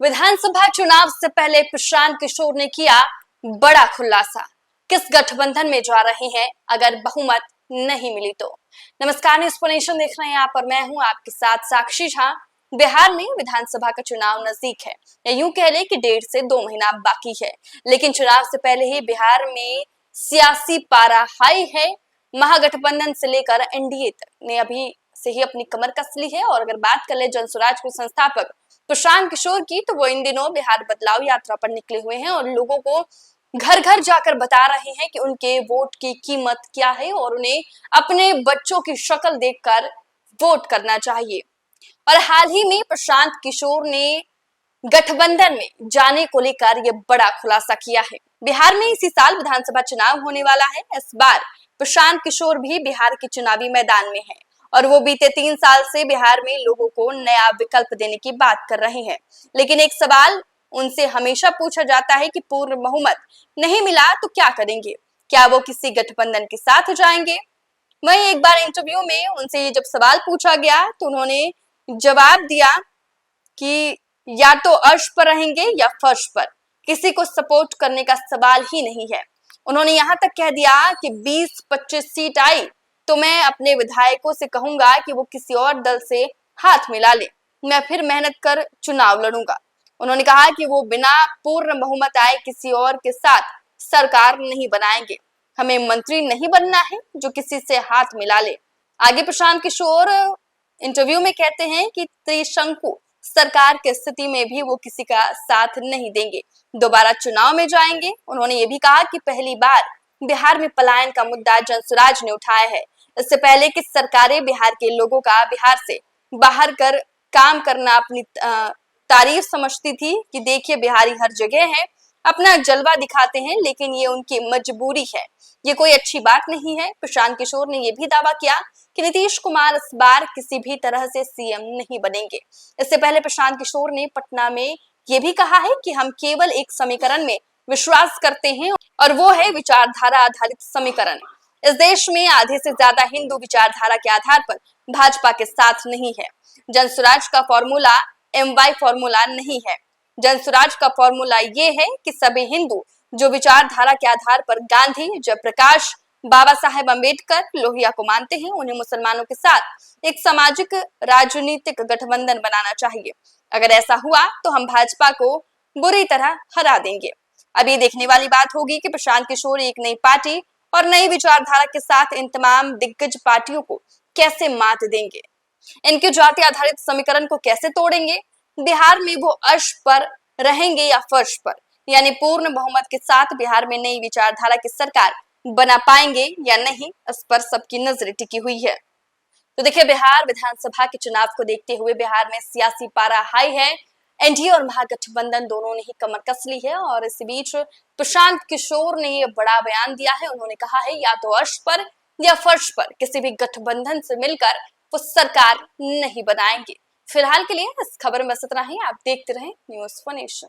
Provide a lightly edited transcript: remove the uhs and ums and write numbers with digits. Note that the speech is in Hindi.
विधानसभा चुनाव से पहले प्रशांत किशोर ने किया बड़ा खुलासा। किस गठबंधन में जा रहे हैं अगर बहुमत नहीं मिली तो। नमस्कार, न्यूज़ नेशन देख रहे हैं आप और मैं हूं आपके साथ साक्षी झा। बिहार में विधानसभा का चुनाव नजदीक है, या यूं कह ले कि 1.5 से 2 महीना बाकी है, लेकिन चुनाव से पहले ही बिहार में सियासी पारा हाई है। महागठबंधन से लेकर एनडीए तक ने अभी से ही अपनी कमर कस ली है। और अगर बात कर ले जनसुराज के संस्थापक प्रशांत किशोर की, तो वो इन दिनों बिहार बदलाव यात्रा पर निकले हुए हैं और लोगों को घर घर जाकर बता रहे हैं कि उनके वोट की कीमत क्या है और उन्हें अपने बच्चों की शक्ल देखकर वोट करना चाहिए। और हाल ही में प्रशांत किशोर ने गठबंधन में जाने को लेकर यह बड़ा खुलासा किया है। बिहार में इसी साल विधानसभा चुनाव होने वाला है। इस बार प्रशांत किशोर भी बिहार के चुनावी मैदान में है और वो बीते 3 साल से बिहार में लोगों को नया विकल्प देने की बात कर रहे हैं। लेकिन एक सवाल उनसे हमेशा पूछा जाता है कि पूर्ण बहुमत नहीं मिला तो क्या करेंगे, क्या वो किसी गठबंधन के साथ जाएंगे। वहीं एक बार इंटरव्यू में उनसे जब सवाल पूछा गया तो उन्होंने जवाब दिया कि या तो अर्श पर रहेंगे या फर्श पर, किसी को सपोर्ट करने का सवाल ही नहीं है। उन्होंने यहाँ तक कह दिया कि 20-25 सीट आई तो मैं अपने विधायकों से कहूंगा कि वो किसी और दल से हाथ मिला ले, मैं फिर मेहनत कर चुनाव लड़ूंगा। उन्होंने कहा कि वो बिना पूर्ण बहुमत आए किसी और के साथ सरकार नहीं बनाएंगे। हमें मंत्री नहीं बनना है जो किसी से हाथ मिला ले। आगे प्रशांत किशोर इंटरव्यू में कहते हैं कि त्रिशंकु सरकार की स्थिति में भी वो किसी का साथ नहीं देंगे, दोबारा चुनाव में जाएंगे। उन्होंने ये भी कहा कि पहली बार बिहार में पलायन का मुद्दा जनसुराज ने उठाया है। इससे पहले कि सरकारें बिहार के लोगों का बिहार से बाहर कर काम करना अपनी तारीफ समझती थी कि देखिए बिहारी हर जगह है, अपना जलवा दिखाते हैं, लेकिन ये उनकी मजबूरी है, ये कोई अच्छी बात नहीं है। प्रशांत किशोर ने यह भी दावा किया कि नीतीश कुमार इस बार किसी भी तरह से सीएम नहीं बनेंगे। इससे पहले प्रशांत किशोर ने पटना में यह भी कहा है कि हम केवल एक समीकरण में विश्वास करते हैं और वो है विचारधारा आधारित समीकरण। इस देश में आधे से ज्यादा हिंदू विचारधारा के आधार पर भाजपा के साथ नहीं है। जनसुराज का फॉर्मूला MY फॉर्मूला नहीं है। जनसुराज का फॉर्मूला ये है कि सभी हिंदू जो विचारधारा के आधार पर गांधी, जयप्रकाश, बाबा साहेब अम्बेडकर, लोहिया को मानते हैं, उन्हें मुसलमानों के साथ एक सामाजिक राजनीतिक गठबंधन बनाना चाहिए। अगर ऐसा हुआ तो हम भाजपा को बुरी तरह हरा देंगे। अब ये देखने वाली बात होगी कि प्रशांत किशोर एक नई पार्टी और नई विचारधारा के साथ इन तमाम दिग्गज पार्टियों को कैसे मात देंगे, इनके जाति आधारित समीकरण को कैसे तोड़ेंगे। बिहार में वो अर्श पर रहेंगे या फर्श पर, यानी पूर्ण बहुमत के साथ बिहार में नई विचारधारा की सरकार बना पाएंगे या नहीं, इस पर सबकी नजर टिकी हुई है। तो देखिए, बिहार विधानसभा के चुनाव को देखते हुए बिहार में सियासी पारा हाई है। एनडीए और महागठबंधन दोनों ने ही कमर कस ली है और इस बीच प्रशांत किशोर ने यह बड़ा बयान दिया है। उन्होंने कहा है या तो अर्श पर या फर्श पर किसी भी गठबंधन से मिलकर वो सरकार नहीं बनाएंगे। फिलहाल के लिए इस खबर में बस इतना ही। आप देखते रहें न्यूज़ नेशन।